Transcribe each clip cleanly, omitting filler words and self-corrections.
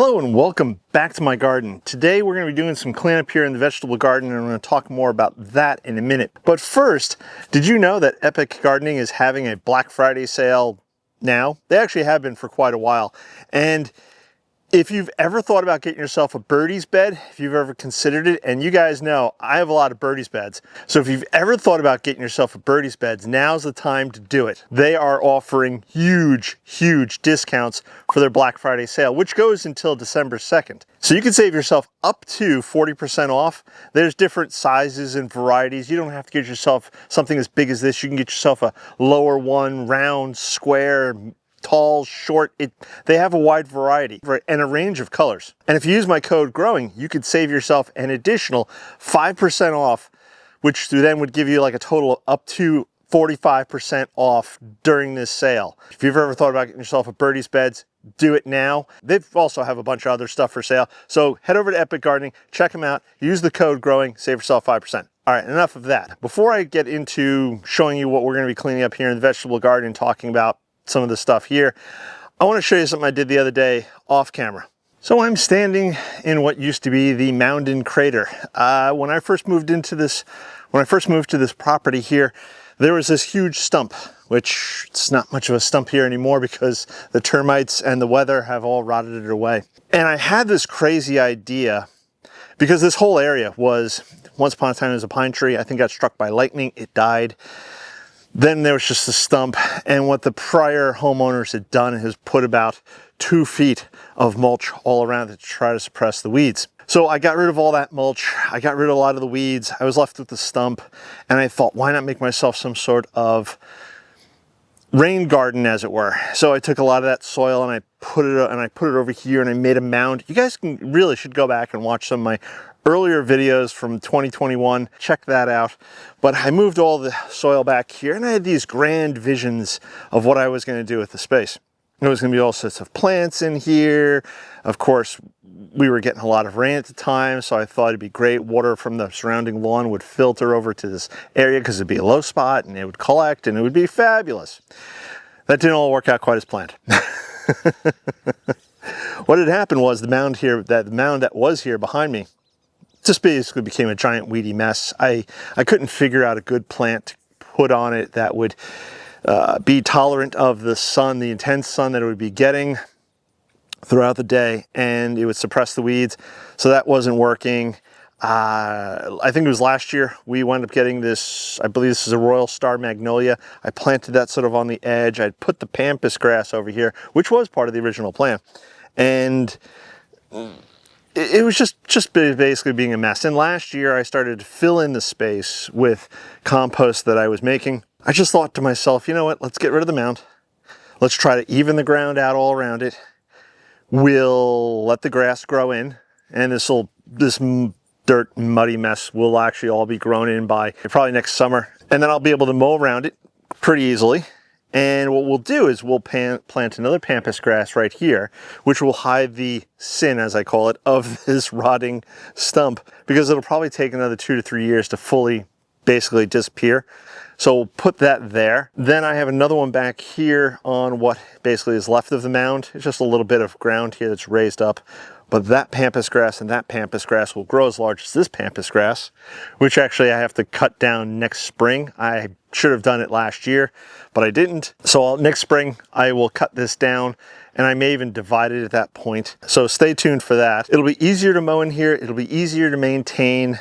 Hello and welcome back to my garden. Today we're going to be doing some cleanup here in the vegetable garden, and I'm going to talk more about that in a minute. But first, did you know that Epic Gardening is having a Black Friday sale now? They actually have been for quite a while. And if you've ever thought about getting yourself a birdie's bed, if you've ever considered it, and you guys know I have a lot of birdie's beds, so if you've ever thought about getting yourself a birdie's beds, now's the time to do it. They are offering huge discounts for their Black Friday sale, which goes until December 2nd. So you can save yourself up to 40% off. There's different sizes and varieties. You don't have to get yourself something as big as this. You can get yourself a lower one, round, square, tall, short. They have a wide variety and a range of colors. And if you use my code GROWING, you could save yourself an additional 5% off, which then would give you like a total of up to 45% off during this sale. If you've ever thought about getting yourself a birdie's beds, do it now. They also have a bunch of other stuff for sale. So head over to Epic Gardening, check them out, use the code GROWING, save yourself 5%. All right, enough of that. Before I get into showing you what we're going to be cleaning up here in the vegetable garden, talking about some of the stuff here, I want to show you something I did the other day off camera. So I'm standing in what used to be the Mountain Crater. When I first moved to this property here, there was this huge stump, which it's not much of a stump here anymore because the termites and the weather have all rotted it away. And I had this crazy idea because this whole area was, once upon a time, it was a pine tree. I think it got struck by lightning, it died. Then there was just a stump, and what the prior homeowners had done is put about 2 feet of mulch all around it to try to suppress the weeds. So I got rid of all that mulch, I got rid of a lot of the weeds, I was left with the stump, and I thought, why not make myself some sort of rain garden, as it were. So I took a lot of that soil and I put it over here, and I made a mound. You guys really should go back and watch some of my earlier videos from 2021, check that out. But I moved all the soil back here, and I had these grand visions of what I was going to do with the space. There was going to be all sorts of plants in here. Of course, we were getting a lot of rain at the time, so I thought it'd be great. Water from the surrounding lawn would filter over to this area because it'd be a low spot, and it would collect, and it would be fabulous. That didn't all work out quite as planned. What had happened was the mound that was here behind me just basically became a giant weedy mess. I couldn't figure out a good plant to put on it that would be tolerant of the sun, the intense sun that it would be getting throughout the day, and it would suppress the weeds. So that wasn't working. I think it was last year we wound up getting this, I believe this is a Royal Star Magnolia. I planted that sort of on the edge. I put the pampas grass over here, which was part of the original plan. And it was just basically being a mess. And last year I started to fill in the space with compost that I was making. I just thought to myself, you know what, let's get rid of the mound. Let's try to even the ground out all around it. We'll let the grass grow in, and this dirt muddy mess will actually all be grown in by probably next summer. And then I'll be able to mow around it pretty easily. And what we'll do is we'll plant another pampas grass right here, which will hide the sin, as I call it, of this rotting stump, because it'll probably take another 2 to 3 years to fully basically disappear. So we'll put that there. Then I have another one back here on what basically is left of the mound. It's just a little bit of ground here that's raised up. But that pampas grass and that pampas grass will grow as large as this pampas grass, which actually I have to cut down next spring. I should have done it last year, but I didn't. So next spring, I will cut this down, and I may even divide it at that point. So stay tuned for that. It'll be easier to mow in here. It'll be easier to maintain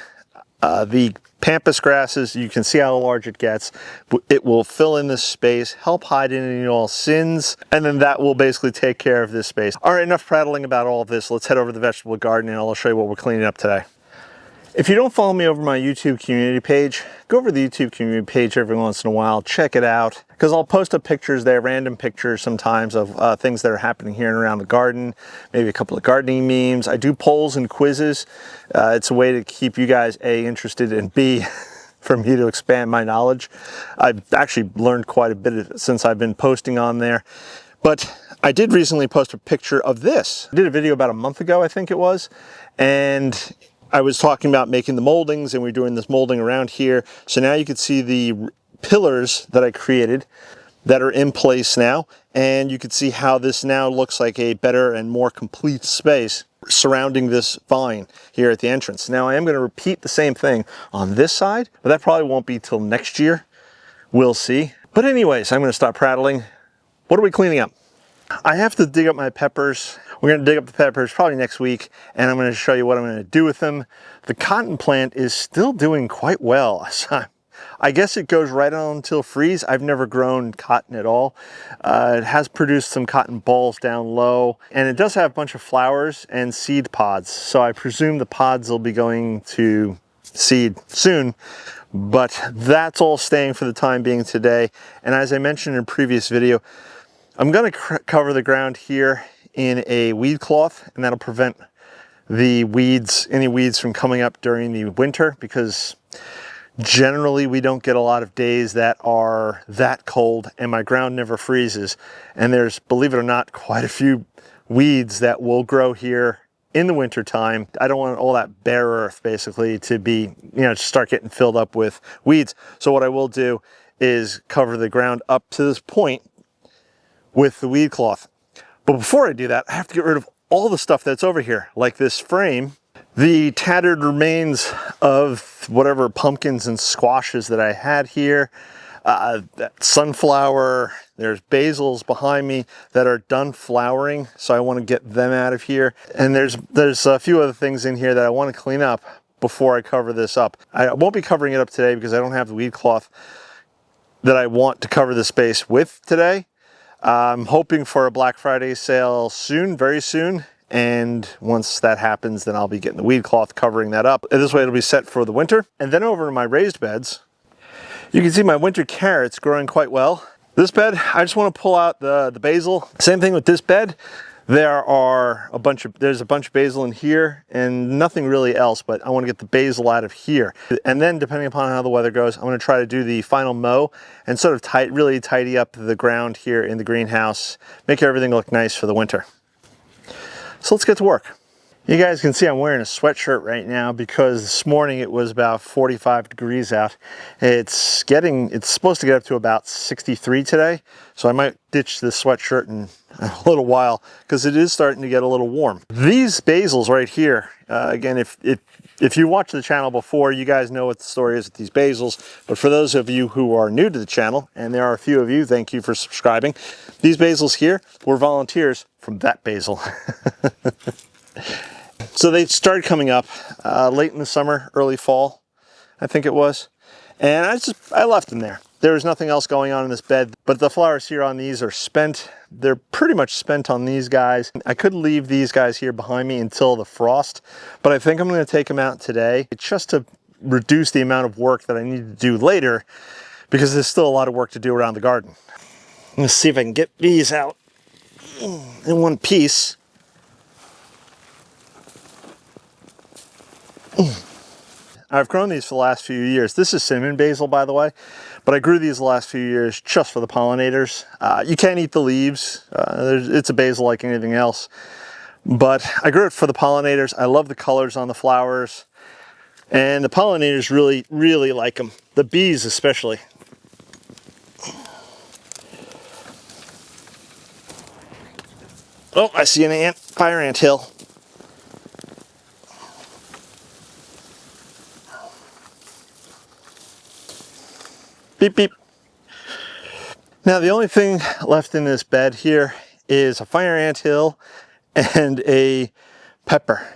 the pampas grasses. You can see how large it gets. It will fill in this space, help hide any and all sins, and then that will basically take care of this space. All right, enough prattling about all of this. Let's head over to the vegetable garden, and I'll show you what we're cleaning up today. If you don't follow me over my YouTube community page, go over to the YouTube community page every once in a while, check it out, because I'll post up pictures there, random pictures sometimes of things that are happening here and around the garden, maybe a couple of gardening memes. I do polls and quizzes. It's a way to keep you guys A, interested, and B, for me to expand my knowledge. I've actually learned quite a bit since I've been posting on there. But I did recently post a picture of this. I did a video about a month ago, I think it was, and I was talking about making the moldings, and we're doing this molding around here. So now you can see the pillars that I created that are in place now. and you can see how this now looks like a better and more complete space surrounding this vine here at the entrance. Now I am going to repeat the same thing on this side, but that probably won't be till next year. We'll see. But anyways, I'm going to stop prattling. What are we cleaning up? I have to dig up my peppers. We're going to dig up the peppers probably next week, and I'm going to show you what I'm going to do with them. The cotton plant is still doing quite well. I guess it goes right on until freeze. I've never grown cotton at all. It has produced some cotton balls down low, and it does have a bunch of flowers and seed pods. So I presume the pods will be going to seed soon, but that's all staying for the time being today. And as I mentioned in a previous video, I'm going to cover the ground here in a weed cloth, and that'll prevent the weeds, any weeds from coming up during the winter, because generally we don't get a lot of days that are that cold and my ground never freezes. And there's, believe it or not, quite a few weeds that will grow here in the winter time. I don't want all that bare earth basically to be, to start getting filled up with weeds. So what I will do is cover the ground up to this point with the weed cloth. But before I do that, I have to get rid of all the stuff that's over here, like this frame, the tattered remains of whatever pumpkins and squashes that I had here, that sunflower, there's basils behind me that are done flowering, so I want to get them out of here. And there's a few other things in here that I want to clean up before I cover this up. I won't be covering it up today because I don't have the weed cloth that I want to cover the space with today. I'm hoping for a Black Friday sale soon, very soon. And once that happens, then I'll be getting the weed cloth covering that up. And this way it'll be set for the winter. And then over to my raised beds, you can see my winter carrots growing quite well. This bed, I just want to pull out the basil. Same thing with this bed. There's a bunch of basil in here and nothing really else, but I want to get the basil out of here. And then depending upon how the weather goes, I'm going to try to do the final mow and sort of really tidy up the ground here in the greenhouse, make everything look nice for the winter. So let's get to work. You guys can see I'm wearing a sweatshirt right now because this morning it was about 45 degrees out. It's supposed to get up to about 63 today, so I might ditch this sweatshirt in a little while because it is starting to get a little warm. These basils right here, again, if you watched the channel before, you guys know what the story is with these basils, but for those of you who are new to the channel, and there are a few of you, thank you for subscribing. These basils here were volunteers from that basil. So they started coming up late in the summer, early fall, I think it was. And I left them there. There was nothing else going on in this bed, but the flowers here on these are spent. They're pretty much spent on these guys. I could leave these guys here behind me until the frost, but I think I'm going to take them out today just to reduce the amount of work that I need to do later, because there's still a lot of work to do around the garden. Let's see if I can get these out in one piece. I've grown these for the last few years. This is cinnamon basil, by the way, but I grew these the last few years just for the pollinators. You can't eat the leaves. It's a basil like anything else, but I grew it for the pollinators. I love the colors on the flowers, and the pollinators really, really like them. The bees especially. Oh, I see an ant, fire ant hill. Beep, beep. Now the only thing left in this bed here is a fire ant hill and a pepper.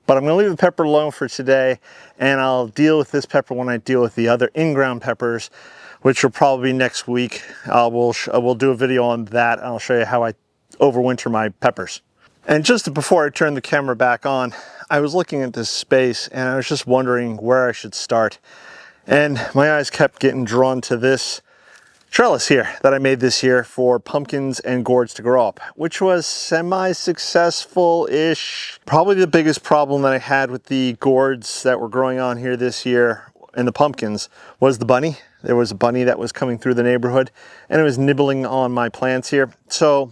But I'm going to leave the pepper alone for today, and I'll deal with this pepper when I deal with the other in-ground peppers, which will probably be next week. We'll do a video on that, and I'll show you how I overwinter my peppers. And just before I turn the camera back on, I was looking at this space and I was just wondering where I should start. And my eyes kept getting drawn to this trellis here that I made this year for pumpkins and gourds to grow up, which was semi-successful-ish. Probably the biggest problem that I had with the gourds that were growing on here this year and the pumpkins was the bunny. There was a bunny that was coming through the neighborhood and it was nibbling on my plants here. So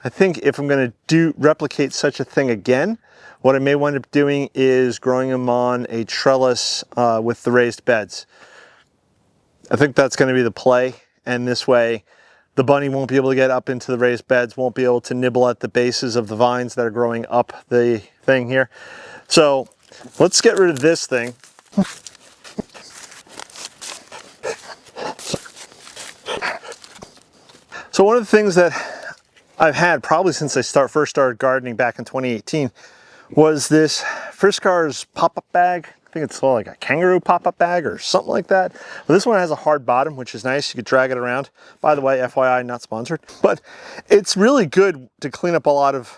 I think if I'm going to replicate such a thing again, what I may wind up doing is growing them on a trellis with the raised beds. I think that's going to be the play, and this way The bunny won't be able to get up into the raised beds, won't be able to nibble at the bases of the vines that are growing up the thing here. So let's get rid of this thing. So one of the things that I've had probably since I first started gardening back in 2018 was this Friskars pop-up bag. I think it's called like a kangaroo pop-up bag or something like that. But this one has a hard bottom, which is nice. You could drag it around. By the way, FYI, not sponsored. But it's really good to clean up a lot of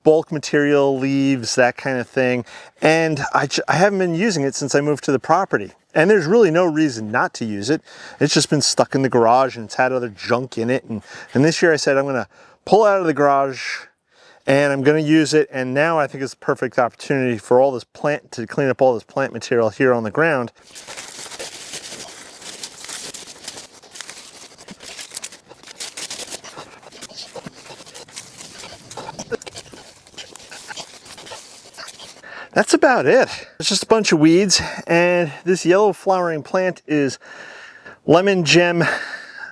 bulk material, leaves, that kind of thing. And I haven't been using it since I moved to the property. And there's really no reason not to use it. It's just been stuck in the garage and it's had other junk in it. And this year I said I'm going to pull it out of the garage and I'm going to use it. And now I think it's a perfect opportunity for all this plant, to clean up all this plant material here on the ground. That's about it. It's just a bunch of weeds, and this yellow flowering plant is lemon gem.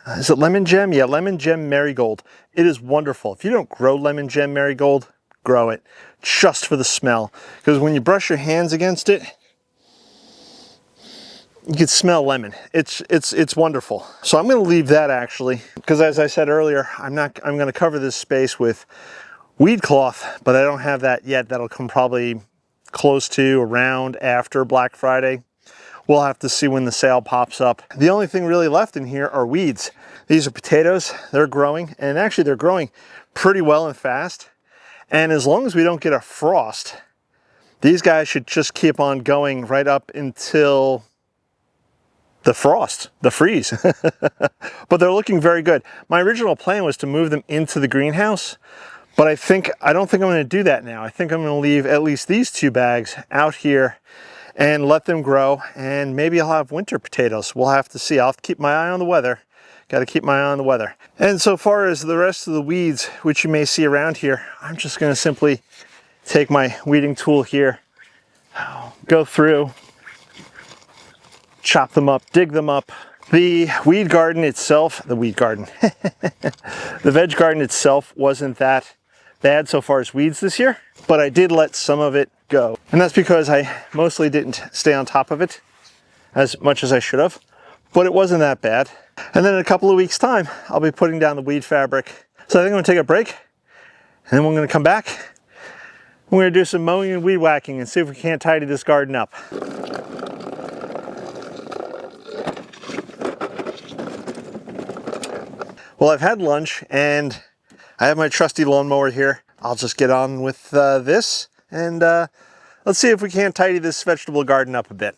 Is it lemon gem? Yeah, lemon gem marigold. It is wonderful. If you don't grow lemon gem marigold, grow it just for the smell. Because when you brush your hands against it, you can smell lemon. It's wonderful. So I'm going to leave that actually, because as I said earlier, I'm going to cover this space with weed cloth, but I don't have that yet. That'll come probably close to around after Black Friday. We'll have to see when the sale pops up. The only thing really left in here are weeds. These are potatoes. They're growing, and actually they're growing pretty well and fast. And as long as we don't get a frost, these guys should just keep on going right up until the frost, the freeze. But they're looking very good. My original plan was to move them into the greenhouse, but I don't think I'm going to do that now. I think I'm going to leave at least these 2 bags out here and let them grow, and maybe I'll have winter potatoes. We'll have to see. I'll have to keep my eye on the weather. Got to keep my eye on the weather. And so far as the rest of the weeds, which you may see around here, I'm just going to simply take my weeding tool here, go through, chop them up, dig them up. The weed garden itself, the veg garden itself wasn't that bad so far as weeds this year, but I did let some of it go. And that's because I mostly didn't stay on top of it as much as I should have, but it wasn't that bad. And then in a couple of weeks' time, I'll be putting down the weed fabric. So I think I'm going to take a break, and then we're going to come back. We're going to do some mowing and weed whacking and see if we can't tidy this garden up. Well, I've had lunch and I have my trusty lawnmower here. I'll just get on with this and let's see if we can't tidy this vegetable garden up a bit.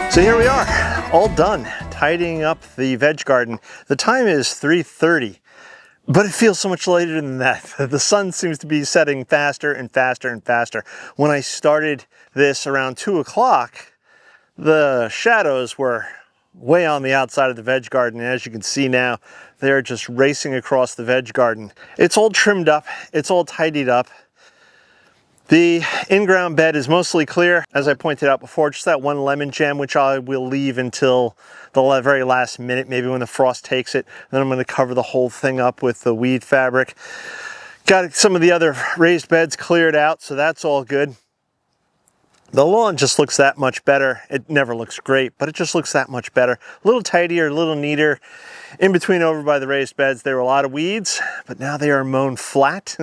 So here we are, all done, tidying up the veg garden. The time is 3:30, but it feels so much later than that. The sun seems to be setting faster and faster and faster. When I started this around 2 o'clock, the shadows were way on the outside of the veg garden, and as you can see now, they're just racing across the veg garden. It's all trimmed up, it's all tidied up. The in-ground bed is mostly clear, as I pointed out before, just that one lemon gem, which I will leave until the very last minute, maybe when the frost takes it. Then I'm going to cover the whole thing up with the weed fabric. Got some of the other raised beds cleared out, so that's all good. The lawn just looks that much better. It never looks great, but it just looks that much better. A little tidier, a little neater. In between over by the raised beds, there were a lot of weeds, but now they are mown flat.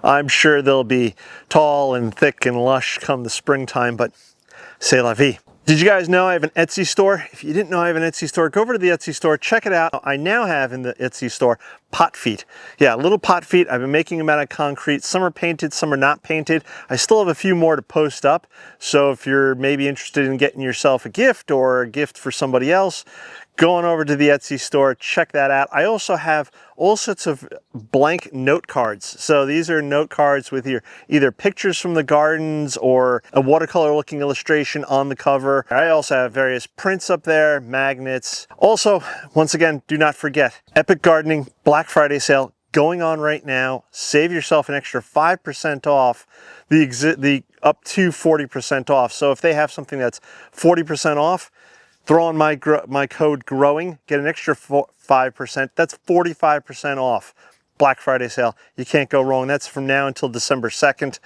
I'm sure they'll be tall and thick and lush come the springtime, but c'est la vie. Did you guys know I have an Etsy store? If you didn't know I have an Etsy store, go over to the Etsy store, check it out. I now have in the Etsy store pot feet. Yeah, little pot feet. I've been making them out of concrete. Some are painted, some are not painted. I still have a few more to post up. So if you're maybe interested in getting yourself a gift or a gift for somebody else, go on over to the Etsy store, check that out. I also have all sorts of blank note cards. So these are note cards with your either pictures from the gardens or a watercolor looking illustration on the cover. I also have various prints up there, magnets. Also, once again, do not forget, Epic Gardening Black Friday sale going on right now. Save yourself an extra 5% off the up to 40% off. So if they have something that's 40% off, throw on my code GROWING, get an extra 5%. That's 45% off. Black Friday sale. You can't go wrong. That's from now until December 2nd.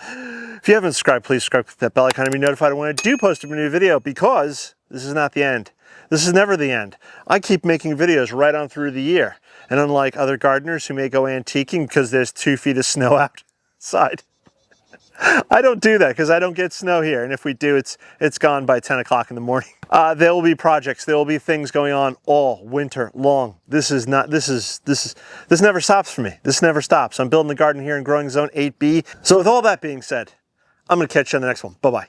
If you haven't subscribed, please subscribe, click that bell icon to be notified when I do post a new video, because this is not the end. This is never the end. I keep making videos right on through the year. And unlike other gardeners who may go antiquing because there's 2 feet of snow outside, I don't do that because I don't get snow here, and if we do, it's gone by 10 o'clock in the morning. There will be projects, there will be things going on all winter long. This never stops for me. This never stops. I'm building the garden here in Growing Zone 8B. So with all that being said, I'm going to catch you on the next one. Bye-bye.